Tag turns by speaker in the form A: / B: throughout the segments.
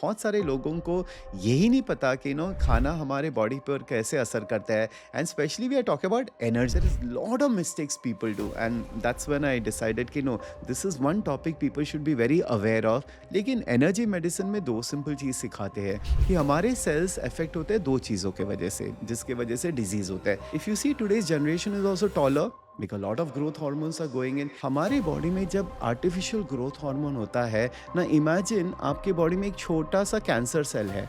A: बहुत सारे लोगों को यही नहीं पता कि खाना हमारे बॉडी पर कैसे असर करता है and specially we are talk about energy there is lot of mistakes people do and that's when I decided कि no this is one topic people should be very aware of. लेकिन energy medicine में दो simple चीज़ सिखाते हैं कि हमारे sales affect होते हैं दो चीज़ों के वजह से, जिसके वजह से डिजीज होता है। If you see today's generation is also taller because lot of growth hormones are going in हमारे बॉडी में। जब आर्टिफिशियल ग्रोथ हार्मोन होता है ना, इमेजिन आपके बॉडी में एक छोटा सा कैंसर सेल है।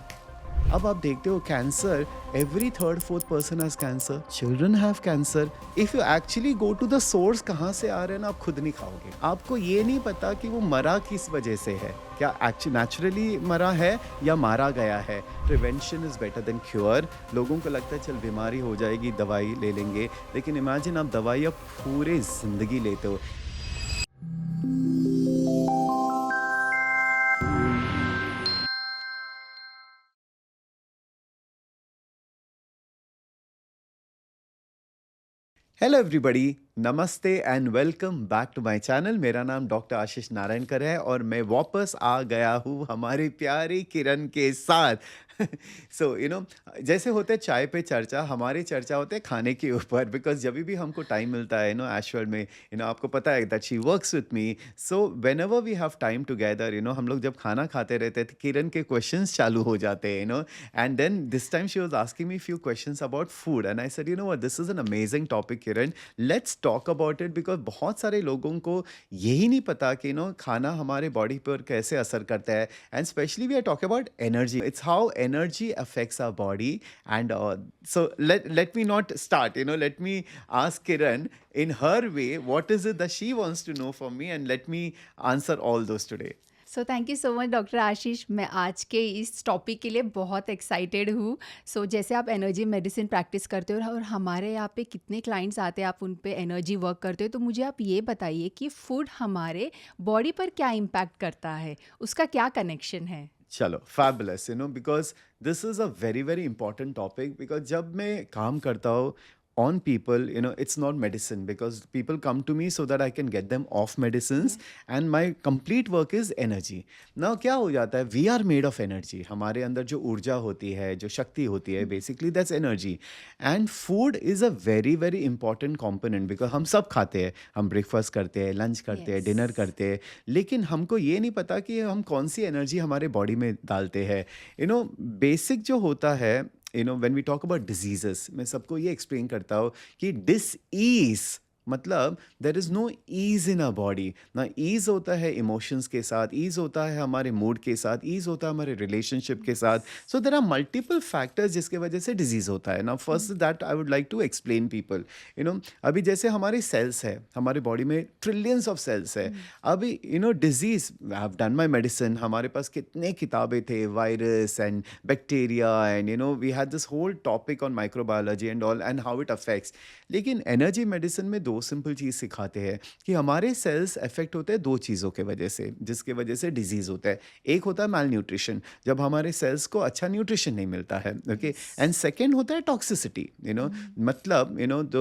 A: अब आप देखते हो cancer, every third fourth person has cancer, children have cancer. If you actually go to the source कहाँ से आ रहे हैं ना, आप खुद नहीं खाओगे। आपको ये नहीं पता कि वो मरा किस वजह से है, क्या एक्चुअली नेचुरली मरा है या मारा गया है। Prevention is better than cure. लोगों को लगता है चल बीमारी हो जाएगी दवाई ले लेंगे, लेकिन इमेजिन आप दवाई अब पूरे जिंदगी लेते हो। Hello everybody, namaste and welcome back to my channel. मेरा नाम डॉक्टर आशीष नारायणकर है और मैं वापस आ गया हूँ हमारे प्यारे किरण के साथ। सो जैसे होते हैं चाय पे चर्चा, हमारी चर्चा होते हैं खाने के ऊपर। बिकॉज जब भी हमको टाइम मिलता है एश्वर में, आपको पता है that she works with me. So whenever we have time together, हम लोग जब खाना खाते रहते थे, किरण के क्वेश्चंस चालू हो जाते हैं, and then this time she was asking me few questions about food and I said what, this is an amazing topic Kiran, let's talk about it. Because बहुत सारे लोगों को यही नहीं पता कि खाना हमारे बॉडी पर कैसे असर करता है and specially we are talk about energy, it's how energy affects our body and so let me not start, let me ask Kiran in her way what is it that she wants to know from me and let me answer all those today.
B: So thank you so much doctor Ashish. मैं आज के इस topic के लिए बहुत excited हूँ। सो जैसे आप एनर्जी मेडिसिन प्रैक्टिस करते हो और हमारे यहाँ पे कितने क्लाइंट्स आते हैं, आप उन पे एनर्जी वर्क करते हो, तो मुझे आप ये बताइए कि फूड हमारे बॉडी पर क्या इम्पैक्ट करता है, उसका क्या कनेक्शन है?
A: चलो fabulous, because this is a very very important topic. Because जब मैं काम करता हूँ on people, it's not medicine, because people come to me so that I can get them off medicines, and my complete work is energy. Now क्या हो जाता है, we are made of energy. हमारे अंदर जो ऊर्जा होती है, जो शक्ति होती है, basically that's energy. And food is a very very important component, because हम सब खाते हैं, हम ब्रेकफास्ट करते हैं, लंच करते हैं,
B: यस।
A: डिनर करते हैं, लेकिन हमको ये नहीं पता कि हम कौन सी एनर्जी हमारे बॉडी में डालते हैं। बेसिक जो होता है, when we talk about diseases, मैं सबको ये एक्सप्लेन करता हूँ कि डिस ईज मतलब there is no ease in a body ना। ईज होता है इमोशंस के साथ, ईज होता है हमारे मूड के साथ, ईज होता है हमारे रिलेशनशिप के साथ। So there are multiple factors जिसके वजह से डिजीज होता है ना। First that I would like to explain people. अभी जैसे हमारे सेल्स है, हमारे बॉडी में ट्रिलियंस ऑफ सेल्स है। अभी disease, I have done my medicine, हमारे पास कितने किताबें थे, virus and bacteria and we had this whole topic on microbiology and all and how it affects. लेकिन एनर्जी मेडिसिन में दो सिंपल चीज़ सिखाते हैं कि हमारे सेल्स अफेक्ट होते हैं दो चीज़ों के वजह से, जिसके वजह से डिजीज होता है। एक होता है माल न्यूट्रिशन, जब हमारे सेल्स को अच्छा न्यूट्रिशन नहीं मिलता है, ओके। एंड सेकेंड होता है टॉक्सिसिटी। मतलब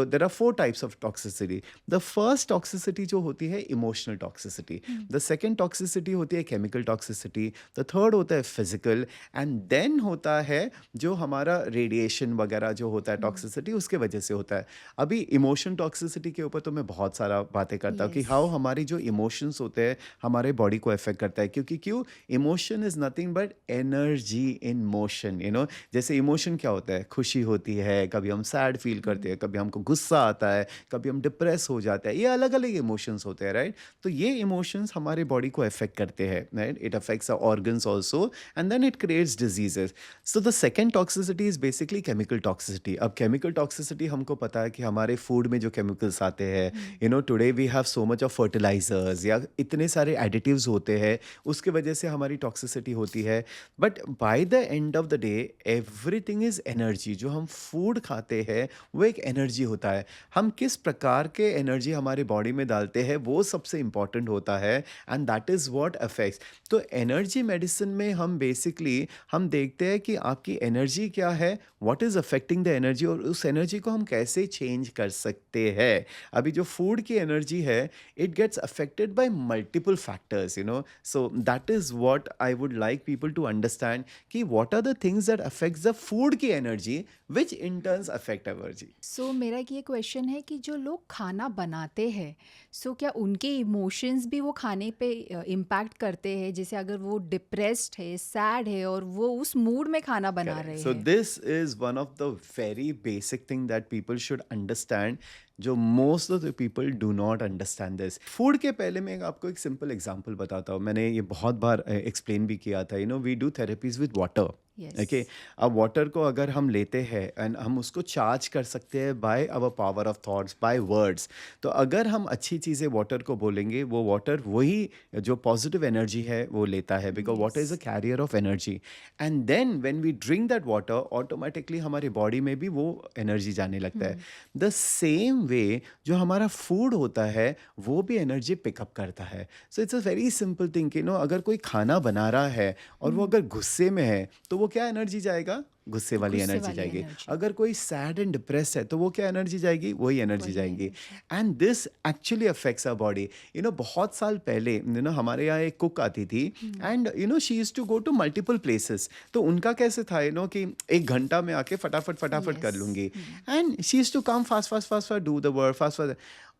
A: there are four types of toxicity. The first toxicity जो होती है emotional toxicity, the second toxicity होती है केमिकल टॉक्सिसिटी, द थर्ड होता है फिजिकल, एंड देन होता है जो हमारा रेडिएशन वगैरह जो होता है टॉक्सिसिटी, उसके वजह से होता है। अभी इमोशन टॉक्सिसिटी के ऊपर तो मैं बहुत सारा बातें करता हूँ कि
B: यस।
A: हाउ हमारी जो इमोशंस होते हैं हमारे बॉडी को अफेक्ट करता है, क्योंकि क्यों, emotion is nothing but energy in motion. जैसे इमोशन क्या होता है, खुशी होती है, कभी हम सैड फील करते हैं, कभी हमको गुस्सा आता है, कभी हम डिप्रेस हो जाते हैं, ये अलग अलग इमोशंस होते हैं, राइट। तो ये इमोशंस हमारे बॉडी को अफेक्ट करते हैं, right. It affects our organs also and then it creates diseases. So the second toxicity is basically chemical toxicity. अब केमिकल टॉक्सिसिटी हमको पता है कि हमारे फूड में जो केमिकल्स आते हैं, today we have so much of fertilizers या इतने सारे एडिटिव्स होते हैं, उसके वजह से हमारी टॉक्सिसिटी होती है। But by the end of the day everything is energy. जो हम फूड खाते हैं वो एक एनर्जी होता है। हम किस प्रकार के एनर्जी हमारे बॉडी में डालते हैं वो सबसे इंपॉर्टेंट होता है, and that is what affects. तो एनर्जी मेडिसिन में हम बेसिकली हम देखते हैं कि आपकी एनर्जी क्या है, what is affecting the energy, और उस एनर्जी को हम कैसे चेंज कर सकते हैं। अभी जो फूड की एनर्जी है, it gets affected by multiple factors, so that is what I would like people to understand कि what are the things that affects the food की energy which in turns affect energy.
B: So मेरा एक ये question है कि जो लोग खाना बनाते हैं, सो क्या उनके इमोशंस भी वो खाने पे इम्पैक्ट करते हैं? जैसे अगर वो डिप्रेस्ड है, सैड है और वो उस मूड में खाना बना
A: Correct.
B: रहे
A: So
B: हैं।
A: this is one of the very basic thing that people should understand. जो most of the people do not understand this. Food के पहले मैं आपको एक सिंपल एग्जांपल बताता हूँ। मैंने ये बहुत बार एक्सप्लेन भी किया था। We do therapies with water.
B: Yes.
A: Okay, अब वाटर को अगर हम लेते हैं एंड हम उसको चार्ज कर सकते हैं by our power of thoughts, by words. तो अगर हम अच्छी चीज़ें वाटर को बोलेंगे, वो वाटर वही जो पॉजिटिव एनर्जी है वो लेता है, because water
B: yes.
A: Is a carrier of energy. And then when we drink that water, automatically हमारी बॉडी में भी वो एनर्जी जाने लगता है। द सेम वे जो हमारा फूड होता है वो भी एनर्जी पिकअप करता है। So it's a very simple thing कि अगर कोई खाना बना रहा है और वो अगर गुस्से में है तो वो क्या एनर्जी जाएगा? गुस्से वाली
B: गुस्से
A: एनर्जी
B: वाली
A: जाएगी।
B: एनर्जी।
A: अगर कोई सैड एंड डिप्रेस है तो वो क्या एनर्जी जाएगी? वही एनर्जी
B: वही
A: जाएंगी।
B: Energy.
A: And this actually affects our body. बहुत साल पहले हमारे यहाँ एक कुक आती थी and she used to go to multiple places. तो उनका कैसे था कि 1 घंटा में आके फटाफट फटाफट कर
B: यस।
A: लूंगी। And she used to come fast fast fast fast do the work fast fast.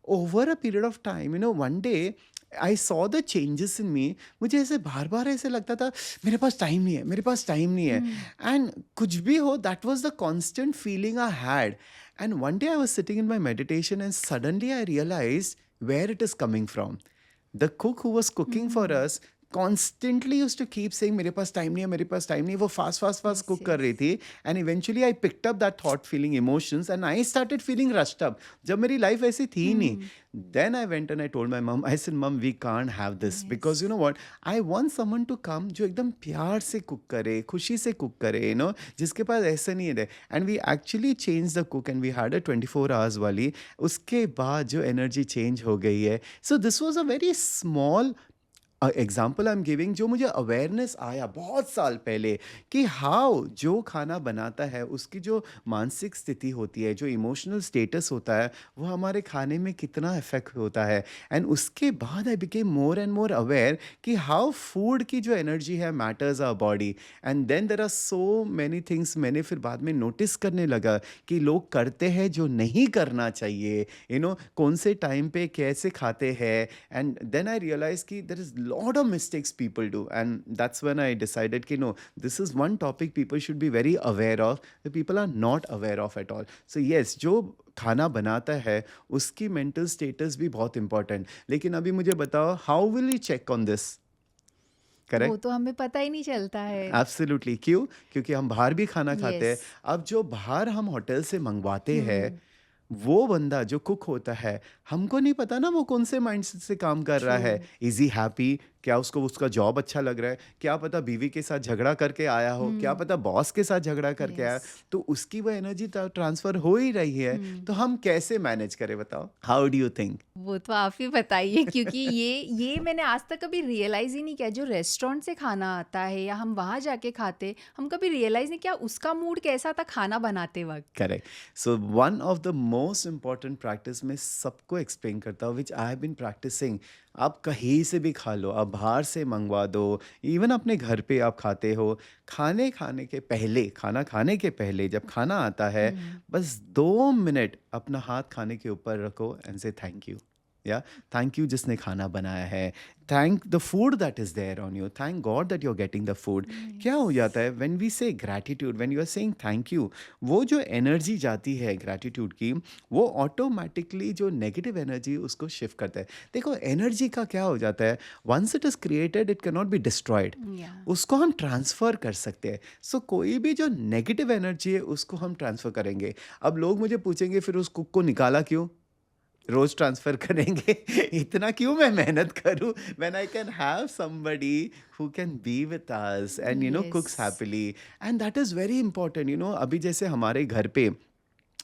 A: Over a period of time, one day I saw the changes in me. मुझे ऐसे बार बार ऐसे लगता था मेरे पास टाइम नहीं है, मेरे पास टाइम नहीं है। एंड कुछ भी हो, that was the constant feeling I had. And one day I was sitting in my meditation and suddenly I realised where it is coming from. The cook who was cooking for us constantly used to keep saying मेरे पास time नहीं है, मेरे पास time नहीं है। वो fast fast fast
B: yes.
A: Cook कर रही थी। And eventually I picked up that thought, feeling emotions, and I started feeling rushed up, जब मेरी लाइफ ऐसी थी ही नहीं। Then I went and I told my mom, I said, Mom, we can't have this because you know what? I want someone to come जो एकदम प्यार से cook करे, खुशी से कुक करे, जिसके पास ऐसा नहीं है। And we actually changed the cook and we had a 24 hours वाली। उसके बाद जो एनर्जी चेंज हो गई है। So this was a very small example I am giving, जो मुझे अवेयरनेस आया बहुत साल पहले कि हाउ जो खाना बनाता है उसकी जो मानसिक स्थिति होती है, जो इमोशनल स्टेटस होता है, वो हमारे खाने में कितना इफेक्ट होता है। एंड उसके बाद I became more and more aware कि हाउ फूड की जो एनर्जी है matters our body. And then there are so many things मैंने फिर बाद में नोटिस करने लगा कि लोग करते हैं जो नहीं करना चाहिए, कौन से टाइम पे कैसे खाते हैं। एंड देन आई रियलाइज कि there is lot of mistakes people do, and that's when I decided कि no, this is one topic people should be very aware of, that people are not aware of at all. So yes, जो खाना बनाता है उसकी mental status भी बहुत important। लेकिन अभी मुझे बताओ, how will you check on this?
B: वो
A: करेक्ट,
B: तो हमें पता ही नहीं चलता है।
A: एब्सोल्युटली। क्यों? क्योंकि हम बाहर भी खाना खाते हैं।
B: यस।
A: अब जो बाहर हम होटल से मंगवाते हैं, वो बंदा जो कुक होता है, हमको नहीं पता ना वो कौन से माइंडसेट से काम कर रहा
B: ट्रू।
A: है। Is he happy? क्या उसको उसका जॉब अच्छा लग रहा है? क्या पता बीवी के साथ झगड़ा करके आया हो, क्या पता बॉस के साथ झगड़ा करके आया।
B: यस।
A: तो उसकी वो एनर्जी ट्रांसफर हो ही रही है। तो हम कैसे मैनेज करें, बताओ? How do you think?
B: वो तो आप ही बताइए, क्योंकि ये मैंने आज तक कभी रियलाइज ही नहीं किया। जो रेस्टोरेंट से खाना आता है या हम वहाँ जाके खाते, हम कभी रियलाइज नहीं किया उसका मूड कैसा था खाना बनाते वक्त।
A: Correct. So one of the most important practice मैं सबको एक्सप्लेन करता हूँ, विच आई हैव बीन प्रैक्टिसिंग। आप कहीं से भी खा लो, आप बाहर से मंगवा दो, इवन अपने घर पे आप खाते हो, खाने के पहले, खाना खाने के पहले जब खाना आता है, बस 2 मिनट अपना हाथ खाने के ऊपर रखो एंड से थैंक यू। या थैंक यू जिसने खाना बनाया है, thank the food that is there on you, thank God that you are getting the food. क्या हो जाता है when we say gratitude, when you are saying thank you, वो जो एनर्जी जाती है ग्रैटिट्यूड की, वो ऑटोमेटिकली जो नेगेटिव एनर्जी उसको शिफ्ट करता है। देखो एनर्जी का क्या हो जाता है, once it is created it can not be destroyed.
B: या
A: उसको हम ट्रांसफ़र कर सकते हैं। सो कोई भी जो नेगेटिव एनर्जी है उसको हम ट्रांसफ़र करेंगे। अब लोग मुझे पूछेंगे फिर उस कुक को निकाला क्यों? रोज ट्रांसफर करेंगे। इतना क्यों मैं मेहनत करूं when I can have somebody who can be with us and
B: yes.
A: कुक्स happily. And that is very important. अभी जैसे हमारे घर पे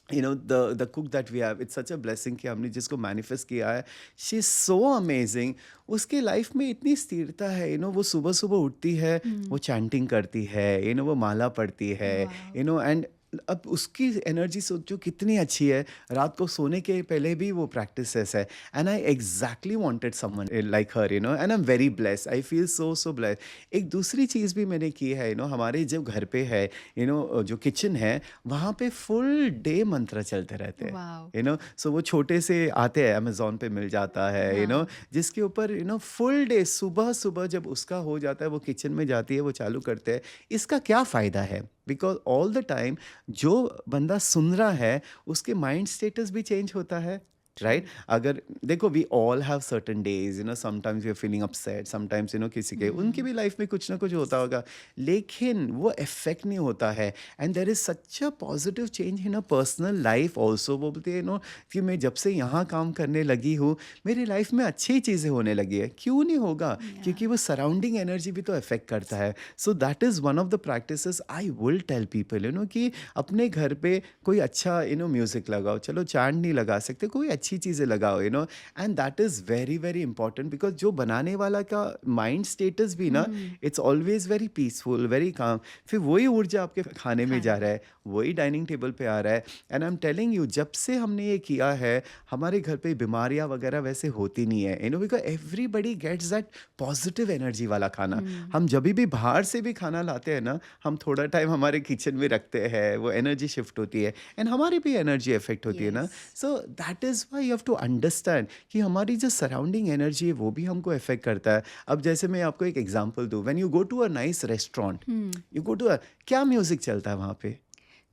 A: the cook that we have, it's such a blessing कि हमने जिसको मैनिफेस्ट किया है, शी इज सो अमेजिंग। उसके लाइफ में इतनी स्थिरता है। वो सुबह सुबह उठती है, वो चैंटिंग करती है, वो माला पढ़ती है,
B: वाह।
A: एंड अब उसकी एनर्जी सोचो कितनी अच्छी है, रात को सोने के पहले भी वो प्रैक्टिसेस है। And I exactly wanted someone like her, and I am very blessed, I feel so blessed. एक दूसरी चीज़ भी मैंने की है, हमारे जो घर पे है, जो किचन है, वहाँ पे फुल डे मंत्र चलते रहते हैं।
B: वाओ!
A: सो वो छोटे से आते हैं, अमेज़न पे मिल जाता है,
B: हाँ।
A: जिसके ऊपर फुल डे, सुबह-सुबह जब उसका हो जाता है, वो किचन में जाती है, वो चालू करते हैं। इसका क्या फ़ायदा है? बिकॉज़ ऑल द टाइम जो बंदा सुन रहा है, उसके माइंड स्टेटस भी चेंज होता है,
B: ट्रू।
A: राइट? अगर देखो, we all have certain days, sometimes we are feeling upset, sometimes किसी के उनकी
B: हुँ।
A: भी लाइफ़ में कुछ ना कुछ होता होगा, लेकिन वो इफ़ेक्ट नहीं होता है। And there is such a positive change in a personal life also. वो बोलते हैं कि मैं जब से यहाँ काम करने लगी हूँ, मेरी लाइफ़ में अच्छी चीज़ें होने लगी है। क्यों नहीं होगा?
B: या।
A: क्योंकि वो सराउंडिंग एनर्जी भी तो इफ़ेक्ट करता है। So that is one of the practices I will tell people, कि अपने घर पे कोई अच्छा म्यूज़िक लगाओ। चलो चैंट नहीं लगा सकते, कोई अच्छी चीज़ें लगाओ, and that is very very important, because जो बनाने वाला का माइंड स्टेटस भी ना,
B: hmm.
A: It's always very peaceful, very calm. फिर वही ऊर्जा आपके खाने में जा
B: खाने
A: रहा है, वही डाइनिंग टेबल पे आ रहा है। And I am telling you, जब से हमने ये किया है, हमारे घर पे बीमारियाँ वगैरह वैसे होती नहीं है, because everybody gets that positive energy वाला खाना।
B: हुँ।
A: हम जभी भी बाहर से भी खाना लाते हैं ना, हम थोड़ा टाइम हमारे किचन में रखते हैं, वो एनर्जी शिफ्ट होती है, एंड हमारी भी एनर्जी इफेक्ट होती है ना।
B: Yes.
A: So that is why you have to understand कि हमारी जो सराउंडिंग एनर्जी है, वो भी हमको इफेक्ट करता है। अब जैसे मैं आपको एक एग्जांपल दूं, when you go to a nice restaurant,
B: hmm.
A: You go to a, क्या म्यूजिक चलता है वहाँ पे?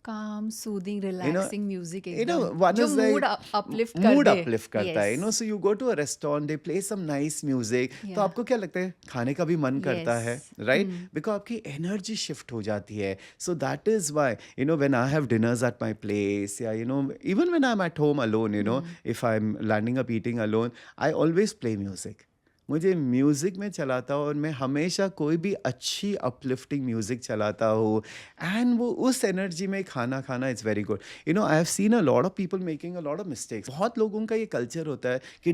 B: Calm, soothing,
A: you know
B: relaxing music एकदम
A: वन
B: जो
A: इज
B: मूड
A: लाइक
B: अपलिफ्ट कर
A: मूड
B: दे।
A: अपलिफ्ट करता है,
B: yes.
A: So you go to a restaurant, they play some nice music, तो
B: या।
A: आपको क्या लगता है, खाने का भी मन करता
B: येस।
A: है, राइट?
B: हुँ।
A: बिकॉज आपकी एनर्जी शिफ्ट हो जाती है। So that is why when I have dinners at my place, या even when I am at home alone,
B: hmm.
A: If I am landing up eating alone, I always play music. मुझे music में चलाता हूँ, और मैं हमेशा कोई भी अच्छी अपलिफ्टिंग म्यूज़िक चलाता हूँ, एंड वो उस एनर्जी में खाना खाना is very good. I have seen a lot of people making a lot of mistakes. बहुत लोगों का ये कल्चर होता है कि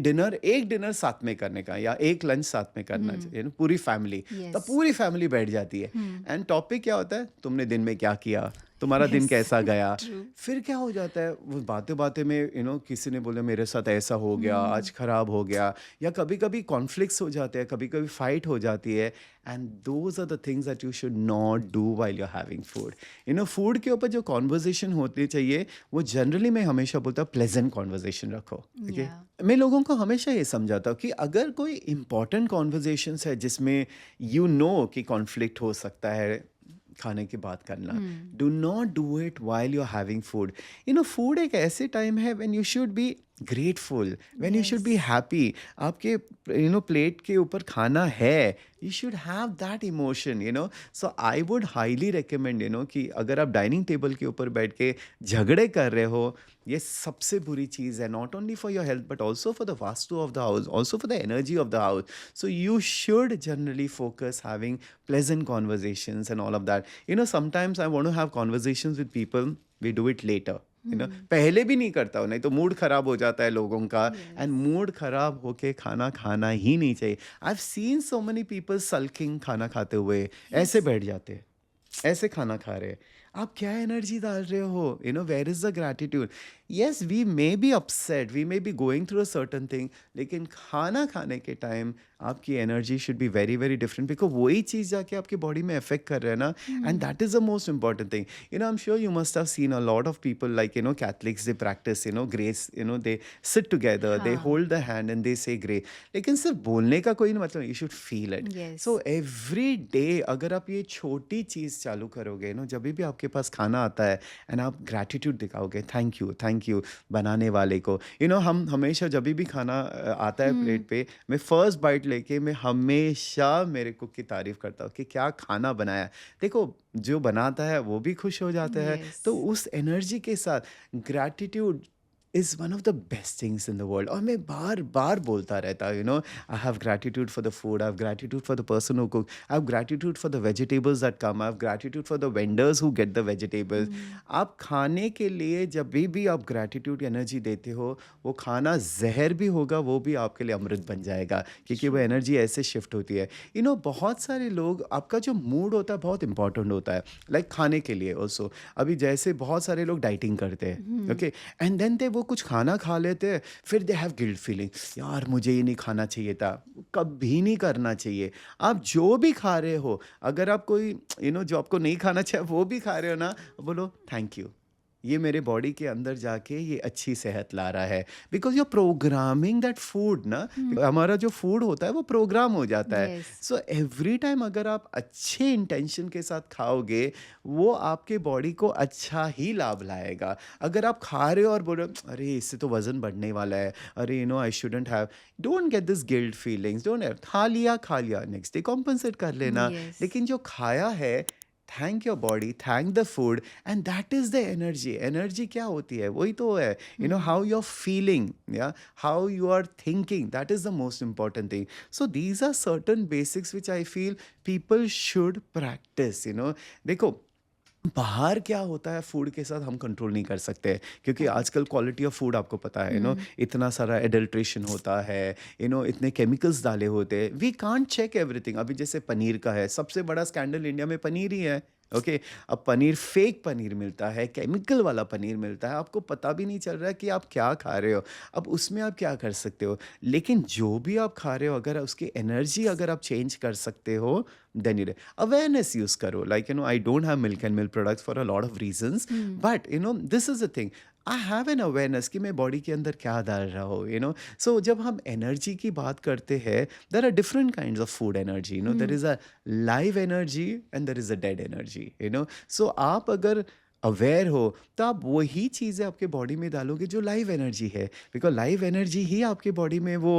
A: एक डिनर साथ में करने का, या एक लंच साथ में करना
B: हुँ।
A: चाहिए, पूरी फैमिली। तब
B: येस।
A: पूरी फैमिली बैठ जाती है,
B: हुँ।
A: एंड टॉपिक क्या होता है, तुमने दिन में क्या किया, तुम्हारा दिन
B: येस।
A: कैसा गया।
B: ट्रू।
A: फिर क्या हो जाता है, वो बातें बातें में किसी ने बोला मेरे साथ ऐसा हो गया,
B: हुँ।
A: आज खराब हो गया, या कभी कभी कॉन्फ्लिक्ट्स हो जाते हैं, कभी कभी फाइट हो जाती है। And those are the things that you should not do while you are having food. Food के ऊपर जो कॉन्वर्जेशन होती चाहिए, वो जनरली मैं हमेशा बोलता हूँ, प्लेजेंट कॉन्वर्जेशन रखो, ठीक है?
B: या।
A: मैं लोगों को हमेशा ये समझाता हूँ कि अगर कोई इंपॉर्टेंट कॉन्वर्जेशंस है जिसमें कि कॉन्फ्लिक्ट हो सकता है, खाने की बात करना,
B: hmm.
A: Do not do it while you are having food. Food एक ऐसे टाइम है when you should be grateful, when you should
B: yes.
A: Be happy. आपके प्लेट के ऊपर खाना है, you should have that emotion, so I would highly recommend, कि अगर आप डाइनिंग टेबल के ऊपर बैठ के झगड़े कर रहे हो, ये सबसे बुरी चीज़ है, not only for your health but also for the vastu of the house, also for the energy of the house. So you should generally focus having pleasant conversations and all of that. Sometimes I want to have conversations with people, we do it later.
B: हुँ।
A: पहले भी नहीं करता हूँ, नहीं तो mood खराब हो जाता है लोगों का, एंड
B: येस।
A: मूड खराब होके खाना खाना ही नहीं चाहिए। I have seen so many people sulking, खाना खाते हुए ऐसे
B: येस।
A: बैठ जाते हैं, ऐसे खाना खा रहे हैं। आप क्या एनर्जी डाल रहे हो? Where is the gratitude? Yes, we may be upset, we may be going through a certain thing, लेकिन खाना खाने के टाइम आपकी energy should be very very different, because वही चीज़ जाके आपकी बॉडी में इफेक्ट कर रहा है ना। And
B: hmm.
A: That is the most important thing. I am sure you must have seen a lot of people like Catholics, they practice grace, they sit together, they
B: हाँ।
A: Hold the hand and they say grace. लेकिन सिर्फ बोलने का कोई नहीं मतलब, you should feel it.
B: Yes.
A: So every day अगर आप ये छोटी चीज़ चालू करोगे, जब भी आपके पास खाना आता है, एंड आप ग्रैटिट्यूड दिखाओगे, थैंक यू बनाने वाले को। हम हमेशा जब भी खाना आता है
B: हुँ।
A: प्लेट पे, मैं फर्स्ट बाइट लेके मैं हमेशा मेरे कुक की तारीफ करता हूँ कि क्या खाना बनाया। देखो, जो बनाता है वो भी खुश हो जाता है,
B: येस।
A: तो उस एनर्जी के साथ gratitude is one of the best things in the world. और मैं बार बार बोलता रहता, I have gratitude for the food, I have gratitude for the person who cook, I have gratitude for the vegetables that come, I have gratitude for the vendors who get the vegetables.
B: Hmm,
A: आप खाने के लिए जब भी आप gratitude energy देते हो, वो खाना जहर भी होगा, वो भी आपके लिए अमृत बन जाएगा, क्योंकि वो
B: ट्रू।
A: एनर्जी ऐसे शिफ्ट होती है। बहुत सारे लोग, आपका जो मूड होता है बहुत इंपॉर्टेंट होता है, लाइक खाने के लिए ऑल्सो। अभी जैसे बहुत सारे लोग डाइटिंग करते हैं,
B: हुँ,
A: ओके, एंड देन दे वो कुछ खाना खा लेते हैं, फिर दे हैव गिल्ट फीलिंग, यार मुझे ये नहीं खाना चाहिए था। कभी नहीं करना चाहिए। आप जो भी खा रहे हो, अगर आप कोई जो आपको नहीं खाना चाहिए वो भी खा रहे हो ना, बोलो थैंक यू, ये मेरे बॉडी के अंदर जाके ये अच्छी सेहत ला रहा है, because you programming that food ना।
B: हुँ,
A: हमारा जो फूड होता है वो प्रोग्राम हो जाता है।
B: येस।
A: सो एवरी टाइम अगर आप अच्छे इंटेंशन के साथ खाओगे, वो आपके बॉडी को अच्छा ही लाभ लाएगा। अगर आप खा रहे हो और बोल रहे हो अरे इससे तो वजन बढ़ने वाला है, अरे I shouldn't have, don't get this guilt feelings, don't, खा लिया नेक्स्ट डे कॉम्पनसेट कर लेना।
B: येस।
A: लेकिन जो खाया है, thank your body, thank the food, and that is the energy. Energy क्या होती है? वही तो है,
B: hmm,
A: how you are feeling, या how you are thinking, that is the most important thing. So these are certain basics which I feel people should practice. देखो, बाहर क्या होता है फूड के साथ हम कंट्रोल नहीं कर सकते, क्योंकि
B: करेक्ट।
A: आजकल क्वालिटी ऑफ फूड आपको पता है,
B: हुँ,
A: इतना सारा एडल्ट्रेशन होता है, इतने केमिकल्स डाले होते हैं, वी कांट चेक एवरीथिंग। अभी जैसे पनीर का है, सबसे बड़ा स्कैंडल इंडिया में पनीर ही है। ओके, अब पनीर, फेक पनीर मिलता है, केमिकल वाला पनीर मिलता है, आपको पता भी नहीं चल रहा है कि आप क्या खा रहे हो। अब उसमें आप क्या कर सकते हो? लेकिन जो भी आप खा रहे हो, अगर उसकी एनर्जी अगर आप चेंज कर सकते हो, देन यू अवेयरनेस यूज करो। Like I don't have milk and milk products for a lot of reasons,
B: hmm,
A: but this is a thing, I have an awareness कि मैं बॉडी के अंदर क्या डाल रहा हूँ। सो जब हम एनर्जी की बात करते हैं, there are different kind of food energy. There
B: hmm,
A: is a live energy and there is a dead energy. So आप अगर अवेयर हो, तो आप वही चीज़ें आपके बॉडी में डालोगे जो लाइव एनर्जी है, बिकॉज लाइव एनर्जी ही आपके बॉडी में वो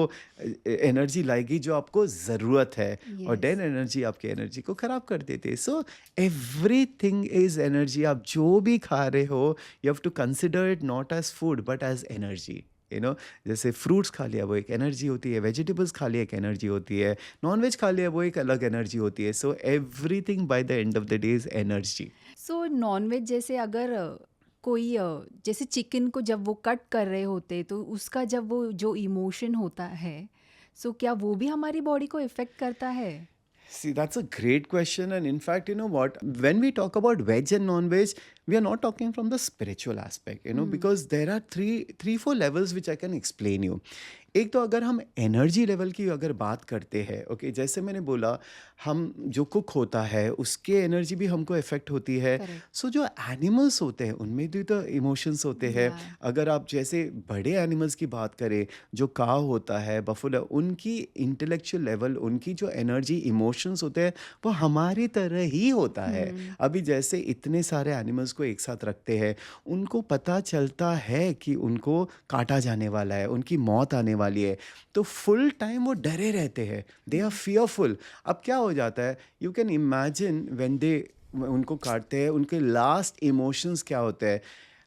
A: एनर्जी लाएगी जो आपको ज़रूरत है। और
B: येस।
A: डेड एनर्जी आपकी एनर्जी को ख़राब कर देते हैं। So everything is energy. आप जो भी खा रहे हो, you have to consider it not as food but as energy. जैसे फ्रूट्स खा लिया वो एक एनर्जी होती है, वेजिटेबल्स खा लिया एक एनर्जी होती है, नॉन वेज खा लिया वो एक अलग एनर्जी होती है। So everything by the end of the day is energy.
B: So non veg जैसे अगर कोई जैसे चिकन को जब वो कट कर रहे होते तो उसका जब वो जो इमोशन होता है, सो क्या वो भी हमारी बॉडी को इफ़ेक्ट करता है?
A: See, that's a great question. And in fact, you know what? When we talk about veg and non-veg, we are not talking from the spiritual aspect,
B: hmm,
A: because there are four levels which I can explain you. एक तो अगर हम energy level की अगर बात करते हैं, okay, जैसे मैंने बोला, हम जो कुक होता है उसके एनर्जी भी हमको इफेक्ट होती है।
B: करेक्ट।
A: सो जो एनिमल्स होते हैं उनमें भी तो इमोशंस होते हैं।
B: या
A: अगर आप जैसे बड़े एनिमल्स की बात करें, जो काव होता है, बफेलो, उनकी इंटेलेक्चुअल लेवल, उनकी जो एनर्जी, इमोशंस होते हैं, वो हमारी तरह ही होता है।
B: हुँ,
A: अभी जैसे इतने सारे एनिमल्स को एक साथ रखते हैं, उनको पता चलता है कि उनको काटा जाने वाला है, उनकी मौत आने वाली है, तो फुल टाइम वो डरे रहते हैं, दे आर
B: हुँ,
A: फियरफुल। अब क्या हो जाता है, you can imagine when they उनको काटते हैं, उनके लास्ट इमोशंस क्या होते हैं।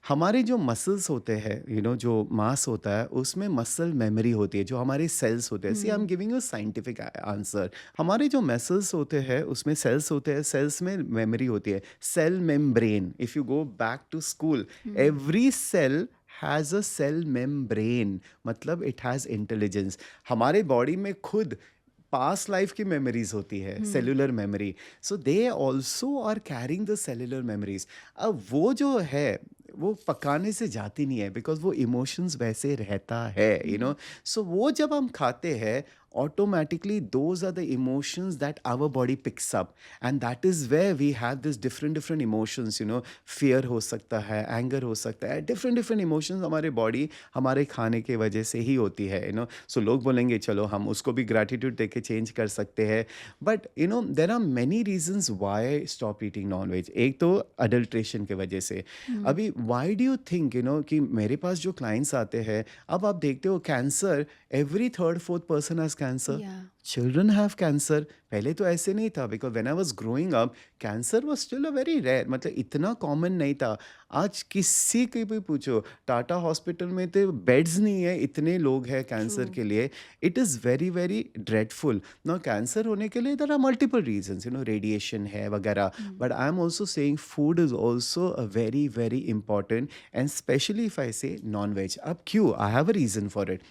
A: हमारे जो मसल्स होते हैं, जो मांस होता है, उसमें मसल मेमोरी होती है, जो हमारे सेल्स होते हैं। See, I am
B: hmm,
A: giving you scientific answer. हमारे जो मसल्स होते हैं उसमें सेल्स होते हैं, सेल्स में मेमोरी होती है, cell membrane. If you go back to school,
B: hmm,
A: every cell has a cell membrane, मतलब इट हैज़ इंटेलिजेंस। हमारे बॉडी में खुद पास्ट लाइफ की मेमोरीज होती है,
B: hmm,
A: cellular memory. So they also are carrying the cellular memories. अब वो जो है, वो पकाने से जाती नहीं है, बिकॉज वो इमोशंस वैसे रहता है।
B: हुँ,
A: सो वो जब हम खाते हैं, automatically those are the emotions that our body picks up, and that is where we have this different emotions. fear हो सकता है, anger हो सकता है, different emotions हमारे body, हमारे खाने के वजह से ही होती है। सो लोग बोलेंगे चलो हम उसको भी gratitude देके चेंज कर सकते हैं, but there are many reasons why I stop eating non-veg. एक तो adulteration के वजह से।
B: हुँ,
A: अभी why do you think कि मेरे पास जो clients आते हैं, अब आप देखते हो cancer, every third fourth person has cancer,
B: या
A: children have cancer. पहले तो ऐसे नहीं था, because when I was growing up, cancer was still a very rare, मतलब इतना common नहीं था. आज किसी के भी पूछो, टाटा हॉस्पिटल में तो बेड्स नहीं है, इतने लोग हैं
B: ट्रू
A: कैंसर के लिए. It is very very dreadful. ना कैंसर होने के लिए there are multiple reasons, radiation है वगैरह. But I am also saying food is also a very very important, and specially if I say non veg. अब क्यों? I have a reason for it.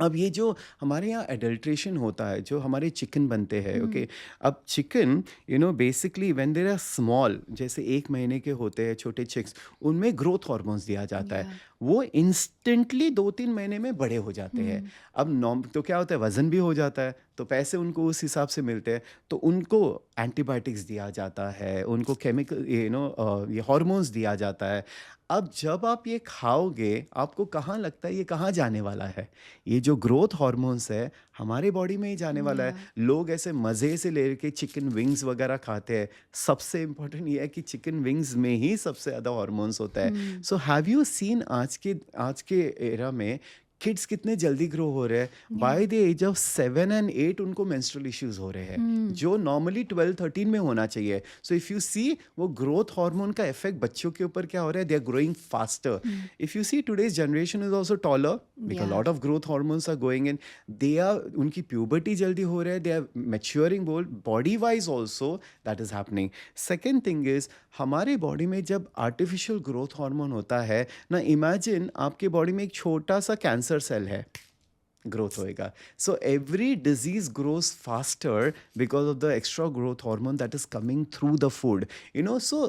A: अब ये जो हमारे यहाँ एडल्ट्रेशन होता है, जो हमारे चिकन बनते हैं, ओके. अब chicken basically when they are small, जैसे 1 महीने के होते हैं छोटे चिक्स, उनमें ग्रोथ हार्मोन्स दिया जाता है.
B: या
A: वो इंस्टेंटली 2-3 महीने में बड़े हो जाते हैं. अब नॉर्म तो क्या होता है, वज़न भी हो जाता है, तो पैसे उनको उस हिसाब से मिलते हैं. तो उनको एंटीबायोटिक्स दिया जाता है, उनको केमिकल ये हार्मोन्स दिया जाता है. अब जब आप ये खाओगे, आपको कहाँ लगता है ये कहाँ जाने वाला है? ये जो ग्रोथ हार्मोन्स है, हमारे बॉडी में ही जाने वाला है.
B: या
A: लोग ऐसे मज़े से लेके चिकन विंग्स वगैरह खाते हैं. सबसे इम्पोर्टेंट ये है कि चिकन विंग्स में ही सबसे ज़्यादा हार्मोन्स होता है. सो हैव यू सीन आज के एरा में किड्स कितने जल्दी ग्रो हो रहे हैं.
B: या
A: by the age of 7 and 8 उनको मेंस्ट्रुअल इश्यूज हो रहे हैं, जो नॉर्मली 12-13 में होना चाहिए. सो इफ यू सी, वो ग्रोथ हार्मोन का इफेक्ट बच्चों के ऊपर क्या हो रहा है, they are growing faster. If you see today's generation is also taller, because
B: या
A: lot of growth hormones are going in. They are, उनकी प्यूबर्टी जल्दी हो रहा है, दे आर मैच्योरिंग बोल body wise also, that is happening. Second thing is, हमारे body में जब आर्टिफिशियल ग्रोथ हार्मोन होता है ना, इमेजिन आपके बॉडी में एक छोटा सा कैंसर सेल है, ग्रोथ होएगा. So every disease grows faster because of the extra growth hormone that is coming through the food. So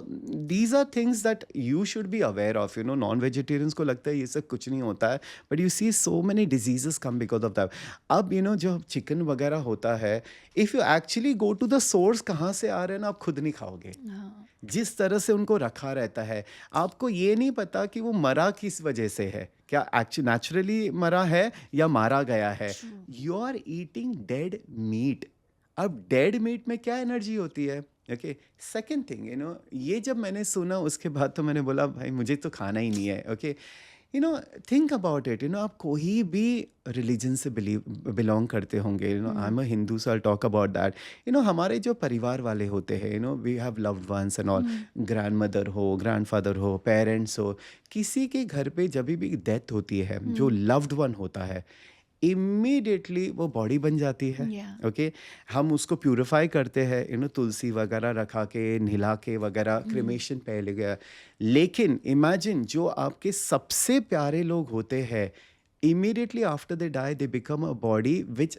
A: these are things that you should be aware of. Non vegetarians को लगता है ये सब कुछ नहीं होता है, but you see so many diseases come because of that. अब जो चिकन वगैरह होता है, if you actually go to the source, कहाँ से आ रहे हैं ना, आप खुद नहीं खाओगे.
B: हाँ
A: जिस तरह से उनको रखा रहता है, आपको ये नहीं पता कि वो मरा किस वजह से है, क्या एक्चुअली नेचुरली मरा है या मारा गया है.
B: True
A: you are eating dead meat. अब डेड मीट में क्या एनर्जी होती है, ओके. सेकेंड थिंग, ये जब मैंने सुना, उसके बाद तो मैंने बोला भाई मुझे तो खाना ही नहीं है, ओके. Think about it. आप कोई भी रिलीजन से बिलोंग करते होंगे. I am a Hindu, so I talk about that. हमारे जो परिवार वाले होते हैं, we have loved ones and all. Grandmother हो, ग्रैंड फादर हो, पेरेंट्स हो, किसी के घर पे जब भी डेथ होती है, जो लव्ड वन होता है, इमीडिएटली वो बॉडी बन जाती है,
B: या
A: ओके. हम उसको प्यूरिफाई करते हैं, तुलसी वगैरह रखा के, नहला के वगैरह, क्रिमेशन पहले गया. लेकिन इमेजिन, जो आपके सबसे प्यारे लोग होते हैं, immediately after they die they become a body which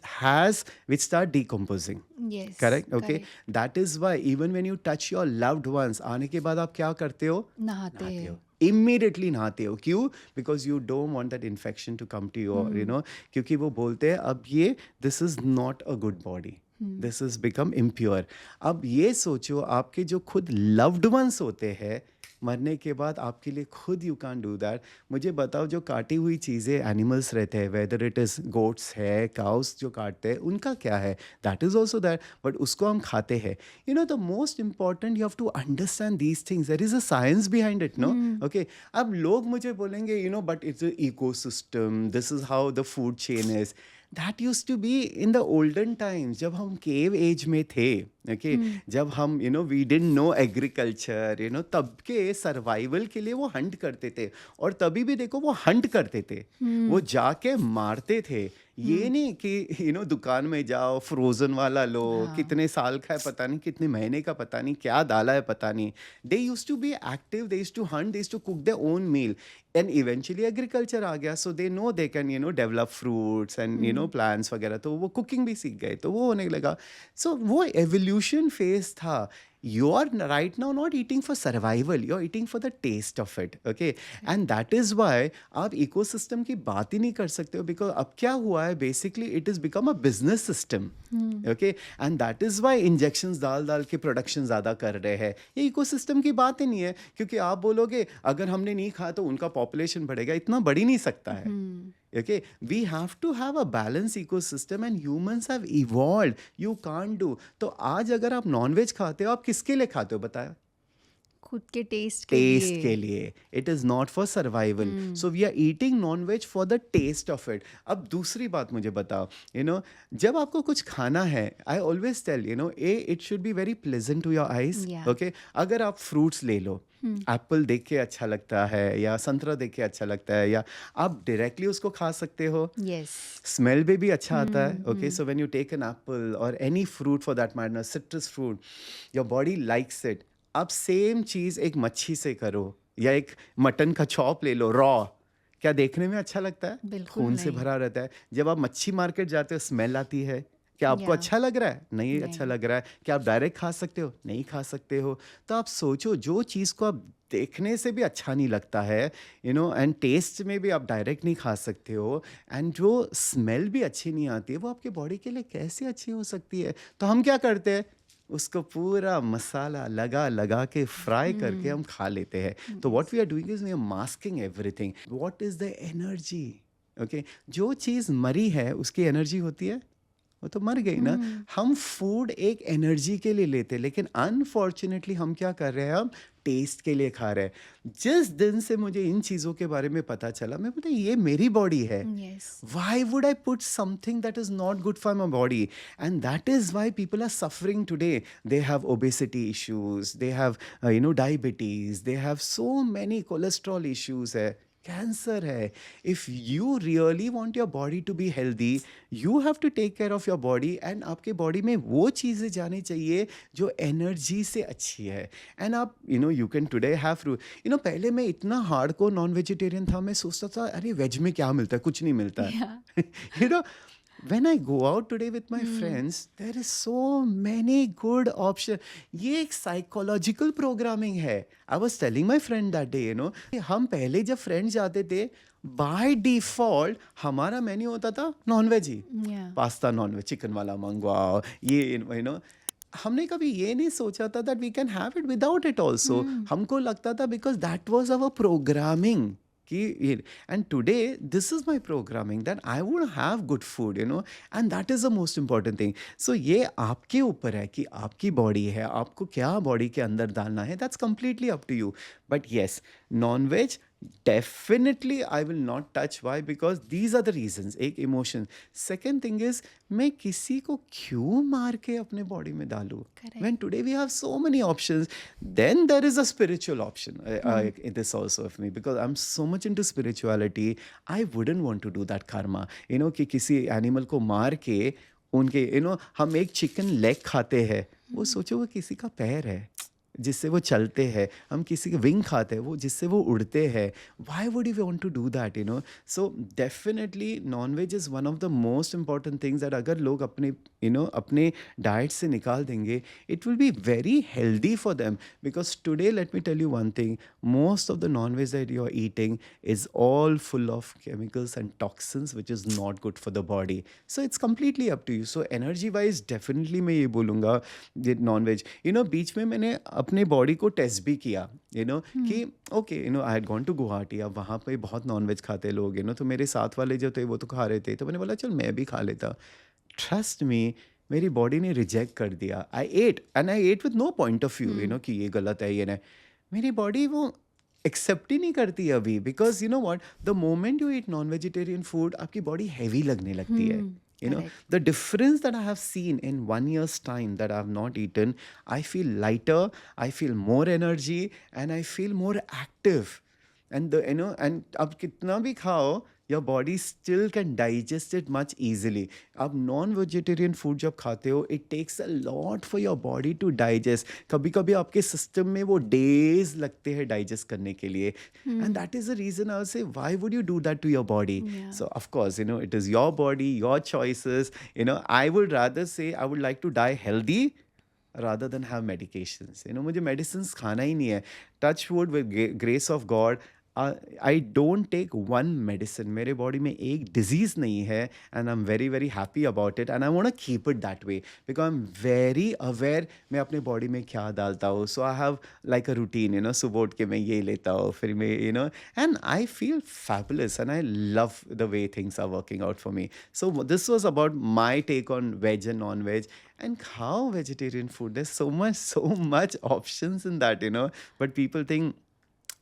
A: start decomposing.
B: Yes
A: Correct, okay.
B: Correct
A: That is why even when you touch your loved ones, आने के बाद आप क्या करते हो?
B: नहाते
A: नहाते हो,
B: हैं
A: इमीडिएटली नहाते हो. क्यों? Because you don't want that infection to come to your, क्योंकि वो बोलते हैं अब ये, this is not a good body, this is become impure. अब ये सोचो, आपके जो खुद लव्ड वंस होते हैं, मरने के बाद आपके लिए खुद यू कैन डू दैट. मुझे बताओ, जो काटी हुई चीज़ें, एनिमल्स रहते हैं, वेदर इट इज़ गोट्स है, काउस जो काटते हैं, उनका क्या है, that is also that, but उसको हम खाते हैं. The most important, you have to understand these things, there is a science behind it, no, okay. अब लोग मुझे बोलेंगे, but it's a ecosystem, this is how the food chain is. That use to be in the olden times, जब हम केव as में थे, okay. जब हम वी डिडंट नो एग्रीकल्चर, तब के सर्वाइवल के लिए वो हंट करते थे. और तभी भी देखो, वो हंट करते थे, वो जाके मारते थे. ये नहीं कि दुकान में जाओ, फ्रोजन वाला लो,
B: हाँ
A: कितने साल का है पता नहीं, कितने महीने का पता नहीं, क्या डाला है पता नहीं. They use to be active, they use to hunt, they use to cook their own meal. And eventually agriculture आ गया, so they know they can develop fruits and plants वगैरह, तो वो कुकिंग भी सीख गए, तो वो होने लगा. सो वो एवोल्यूशन फेज था. You are right now not eating for survival, you are eating for the taste of it, okay. And that is why आप ecosystem की बात ही नहीं कर सकते हो, because अब क्या हुआ है, basically it has become a business system, okay. And that is why injections डाल के production ज़्यादा कर रहे हैं. ये ecosystem की बात ही नहीं है, क्योंकि आप बोलोगे अगर हमने नहीं खाया तो उनका population बढ़ेगा, इतना बढ़ ही नहीं सकता है. Okay, we have to have a balanced ecosystem and humans have evolved. You can't do. तो आज अगर आप नॉनवेज खाते हो, आप किसके लिए खाते हो बताया?
B: खुद के टेस्ट के
A: टेस्ट
B: लिए।
A: के लिए, it is not for survival, so we are eating non veg for the taste of it. अब दूसरी बात मुझे बताओ, जब आपको कुछ खाना है, I always tell it should be very pleasant to your eyes.
B: या
A: ओके, अगर आप फ्रूट्स ले लो, एप्पल देख के अच्छा लगता है या संतरा देख के अच्छा लगता है, या आप डायरेक्टली उसको खा सकते हो,
B: यस।
A: स्मेल में भी अच्छा आता है। Okay, so when you take an apple और any fruit for that matter, citrus fruit, your body likes it. आप सेम चीज़ एक मच्छी से करो या एक मटन का चॉप ले लो रॉ, क्या देखने में अच्छा लगता है?
B: बिल्कुल
A: खून से
B: नहीं।
A: भरा रहता है। जब आप मच्छी मार्केट जाते हो, स्मेल आती है, क्या आपको
B: या
A: अच्छा लग रहा है? नहीं अच्छा
B: नहीं।
A: लग रहा है। क्या आप डायरेक्ट खा सकते हो? नहीं खा सकते हो। तो आप सोचो, जो चीज़ को आप देखने से भी अच्छा नहीं लगता है, एंड टेस्ट में भी आप डायरेक्ट नहीं खा सकते हो, एंड जो स्मेल भी अच्छी नहीं आती है, वो आपके बॉडी के लिए कैसे अच्छी हो सकती है? तो हम क्या करते हैं, उसको पूरा मसाला लगा लगा के फ्राई करके हम खा लेते हैं। तो what
B: yes.
A: We are doing is we are masking everything. What is the energy? Okay, जो चीज़ मरी है उसकी एनर्जी होती है, वो तो मर गई ना। हम फूड एक एनर्जी के लिए लेते हैं, लेकिन अनफॉर्चुनेटली हम क्या कर रहे हैं, हम टेस्ट के लिए खा रहे हैं। जिस दिन से मुझे इन चीज़ों के बारे में पता चला, मैं बोलता ये मेरी बॉडी है,
B: yes.
A: why would I put something that is not good for my body? And that is why people are suffering today. They have obesity issues, they have diabetes, they have so many cholesterol issues है, cancer है। If you really want your body to be healthy, you have to take care of your body, and आपके body में वो चीज़ें जानी चाहिए जो energy से अच्छी है। एंड आप you can today have fruit. पहले मैं इतना हार्ड को नॉन वेजिटेरियन था, मैं सोचता था अरे वेज में क्या मिलता है, कुछ नहीं मिलता है।
B: या
A: you know when I go out today with my friends, there is so many good option. ये एक साइकोलॉजिकल प्रोग्रामिंग है। I was telling my friend that day, हम पहले जब फ्रेंड्स जाते थे, बाय डिफॉल्ट हमारा मेन्यू होता था नॉन वेज ही।
B: या
A: पास्ता नॉन वेज, चिकन वाला मंगवाओ, ये हमने कभी ये नहीं सोचा था that we can have it without it also. हमको लगता था because that was our programming कि, and today this is my programming that I would have good food, and that is the most important thing. So ये आपके ऊपर है कि आपकी बॉडी है, आपको क्या बॉडी के अंदर डालना है, that's completely up to you. But yes, non veg definitely I will not touch. Why? Because these are the reasons. एक emotion. Second thing is, मैं किसी को क्यों मार के अपने बॉडी में डालूं?
B: Correct.
A: When today we have so many options, then there is a spiritual option in this also of me, because I'm so much into spirituality. I wouldn't want to do that karma. कि किसी animal को मार के उनके हम एक chicken leg खाते हैं, वो सोचो वो किसी का पैर है जिससे वो चलते हैं। हम किसी के विंग खाते हैं, वो जिससे वो उड़ते हैं। Why would you want to do that? So definitely non veg is one of the most important things that अगर लोग अपने अपने डाइट से निकाल देंगे, it will be very healthy for them. Because today let me tell you one thing, most of the non veg that you are eating is all full of chemicals and toxins which is not good for the body. So it's completely up to you. So energy wise definitely मैं ये बोलूँगा, non veg बीच में मैंने अपने body को test भी किया, कि okay I had gone to Guwahati, अब वहाँ पे बहुत नॉनवेज खाते लोग, तो मेरे साथ वाले जो थे वो तो खा रहे थे, तो मैंने बोला चल मैं भी खा लेता। ट्रस्ट मी, मेरी बॉडी ने रिजेक्ट कर दिया। I ate and I ate with no point of view कि ये गलत है, ये नहीं। मेरी बॉडी वो एक्सेप्ट ही नहीं करती अभी, because what, the moment you eat non vegetarian food, आपकी बॉडी हैवी लगने लगती है।
B: Correct.
A: The difference that I have seen in 1 year's time that I have not eaten, I feel lighter, I feel more energy, and I feel more active. And and अब कितना भी खाओ, your body still can digest it much easily. अब non vegetarian food जब खाते हो, it takes a lot for your body to digest. कभी कभी आपके सिस्टम में वो डेज लगते हैं डाइजेस्ट करने के लिए, and that is the reason I would say, why would you do that to your body?
B: या
A: So of course, it is your body, your choices. I would rather say I would like to die healthy rather than have medications. मुझे medicines खाना ही नहीं है। Touch wood, with grace of God, I don't take one medicine, मेरे body में एक disease नहीं है, and I am very very happy about it, and I want to keep it that way because I am very aware मैं अपने body में क्या डालता हूँ. So I have like a routine, सुबह उठ के मैं ये लेता हूँ, फिर मैं and I feel fabulous and I love the way things are working out for me. So this was about my take on veg and non-veg and how vegetarian food. There's so much options in that, but people think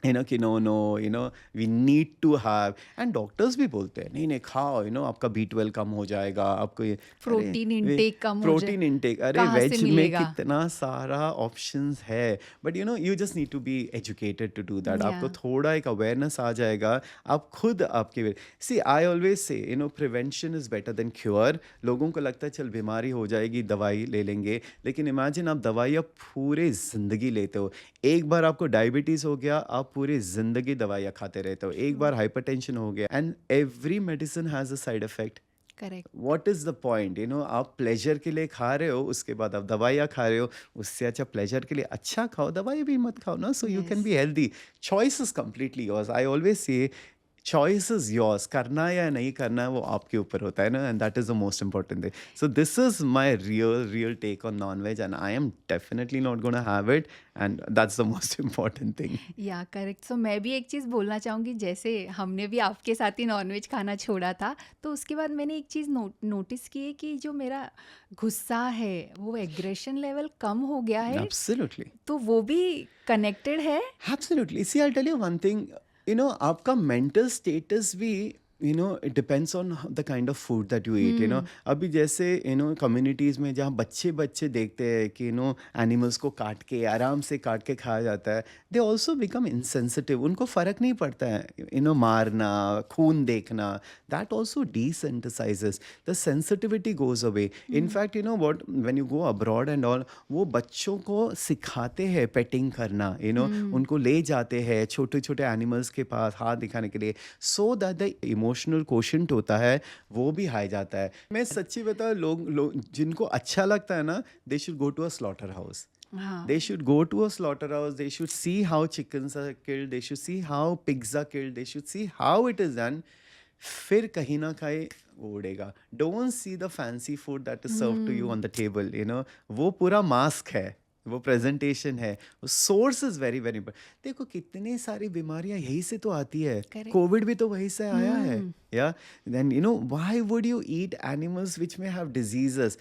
A: कि no we need to have, and doctors भी बोलते हैं नहीं नहीं खाओ, आपका B12 कम हो जाएगा, आपको ये अरे
B: प्रोटीन इनटेक कम हो जाए,
A: प्रोटीन इनटेक, अरे
B: कहाँ से
A: वेज में
B: मिलेगा?
A: कितना सारा ऑप्शंस है. But you just need to be educated to do that.
B: या
A: आपको थोड़ा एक अवेयरनेस आ जाएगा, आप खुद आपके see I always say prevention is better than cure. लोगों को लगता है चल बीमारी हो जाएगी दवाई ले लेंगे, लेकिन इमेजिन आप दवाई आप पूरे ज़िंदगी लेते हो. एक बार आपको डायबिटीज़ हो गया, आप पूरी ज़िंदगी दवाइयाँ खाते रहते हो. एक बार हाइपरटेंशन हो गया, and every medicine has a side effect.
B: Correct.
A: What is the point, आप प्लेजर के लिए खा रहे हो, उसके बाद आप दवाइयाँ खा रहे हो. उससे अच्छा प्लेजर के लिए अच्छा खाओ, दवाई भी मत खाओ ना, so you can
B: yes.
A: Be healthy. Choice is completely yours. I always से चॉइस इज योर्स. करना या नहीं करना वो आपके ऊपर होता है ना, and that is the most important thing. So this is my real take on non veg, and I am definitely not gonna have it, and that's the most important thing.
B: या करेक्ट. सो मैं भी एक चीज़ बोलना चाहूँगी, जैसे हमने भी आपके साथ ही नॉनवेज खाना छोड़ा था, तो उसके बाद मैंने एक चीज़ नोटिस की है कि जो मेरा गुस्सा है, वो एग्रेशन लेवल कम हो गया है,
A: एब्सोल्युटली.
B: तो वो भी कनेक्टेड है.
A: Absolutely. See, I'll tell you one thing. आपका mental status भी, it depends on the kind of food that you eat. अभी जैसे, communities में जहाँ बच्चे बच्चे देखते हैं कि, animals को काट के, आराम से काट के खाया जाता है, they also become insensitive. उनको फ़र्क नहीं पड़ता है, मारना, खून देखना. That also desensitizes. The sensitivity goes away. In fact, what, when you go abroad and all, वो बच्चों को सिखाते हैं पेटिंग करना, उनको ले जाते हैं छोटे छोटे एनिमल्स के पास हाथ दिखाने के लिए, so that the emotional quotient होता है वो भी हाई जाता है. मैं सच्ची बताऊँ, लोग जिनको अच्छा लगता है ना, they should go to a slaughter house.
B: हाँ.
A: They should go to a slaughterhouse. They should see how chickens are killed. They should see how pigs are killed. They should see how it is done. फिर कहीं ना कहीं वो उड़ेगा. Don't see the fancy food that is served to you on the table. वो पूरा mask है, वो प्रेजेंटेशन है. Source is very very important. देखो कितनी सारी बीमारियां यही से तो आती है.
B: करेक्ट.
A: कोविड भी तो वही से आया है. या then why would you eat animals which may have diseases.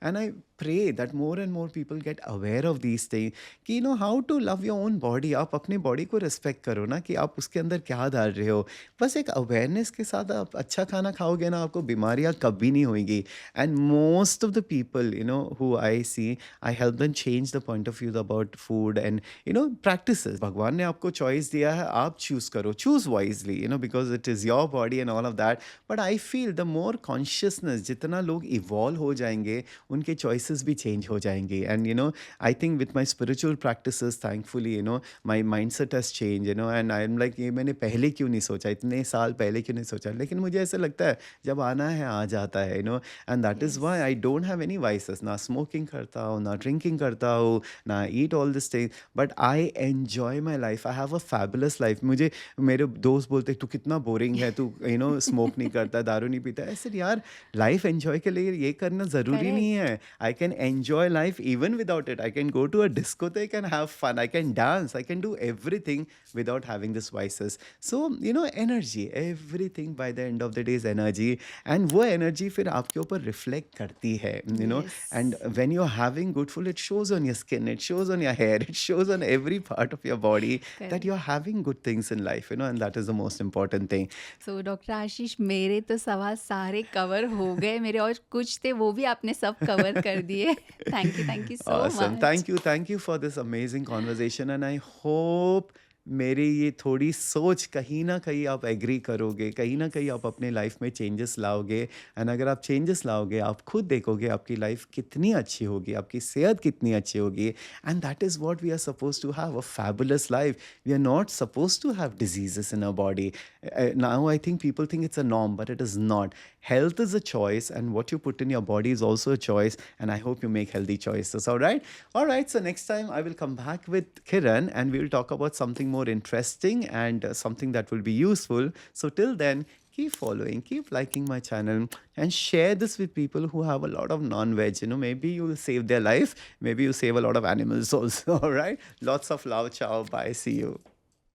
A: And I pray that more and more people get aware of these things, कि how to love your own body. आप अपने बॉडी को रिस्पेक्ट करो ना, कि आप उसके अंदर क्या डाल रहे हो. बस एक अवेयरनेस के साथ आप अच्छा खाना खाओगे ना, आपको बीमारियाँ कभी नहीं होंगी. And most of the people who I see, I help them change the point of view about food and practices. भगवान ने आपको चॉइस दिया है, आप चूज़ करो, choose wisely, because it is your body and all of that. But I feel the more consciousness, जितना लोग evolve हो जाएंगे, उनके चॉइसेस भी चेंज हो जाएंगे. And I think with my spiritual practices, thankfully my mind set has change. And I am like, ये मैंने पहले क्यों नहीं सोचा, इतने साल पहले क्यों नहीं सोचा. लेकिन मुझे ऐसा लगता है जब आना है आ जाता है. And that is why I don't have any vices. ना स्मोकिंग करता हूँ, ना ड्रिंकिंग करता हूँ, ना eat all this thing, but I enjoy my life. I have a fabulous life. मुझे मेरे दोस्त बोलते तू कितना बोरिंग है, तू स्मोक नहीं करता, दारू नहीं पीता. ऐसे यार, लाइफ एन्जॉय के लिए ये करना ज़रूरी नहीं
B: करेक्ट.
A: है. I can enjoy life even without it. I can go to a discotheque and have fun. I can dance. I can do everything without having these vices. So, energy. Everything by the end of the day is energy. And वो energy फिर आपके ऊपर reflect करती है,
B: yes.
A: And when you're having good food, it shows on your skin, it shows on your hair, it shows on every part of your body that
B: correct.
A: you're having good things in life, and that is the most important thing.
B: सो doctor Ashish, मेरे तो सवाल सारे cover हो गए, मेरे और कुछ थे वो भी आपने सब कवर कर दिए. Thank you so
A: Awesome.
B: Much.
A: Thank you for this amazing conversation, and I hope मेरी ये थोड़ी सोच कहीं ना कहीं आप एग्री करोगे, कहीं ना कहीं आप अपने लाइफ में चेंजेस लाओगे. एंड अगर आप चेंजेस लाओगे, आप खुद देखोगे आपकी लाइफ कितनी अच्छी होगी, आपकी सेहत कितनी अच्छी होगी. And that is what we are suppose to have, a fabulous life. We are not suppose to have diseases in our body. Now I think people think it's a norm, but it is not. Health is a choice, and what you put in your body is also a choice. And I hope you make healthy choices. All right. So next time I will come back with Kiran, and we will talk about something more more interesting and something that will be useful. So till then, keep following, keep liking my channel, and share this with people who have a lot of non-veg. Maybe you will save their life. Maybe you save a lot of animals also. All right. Lots of love. Ciao. Bye. See you.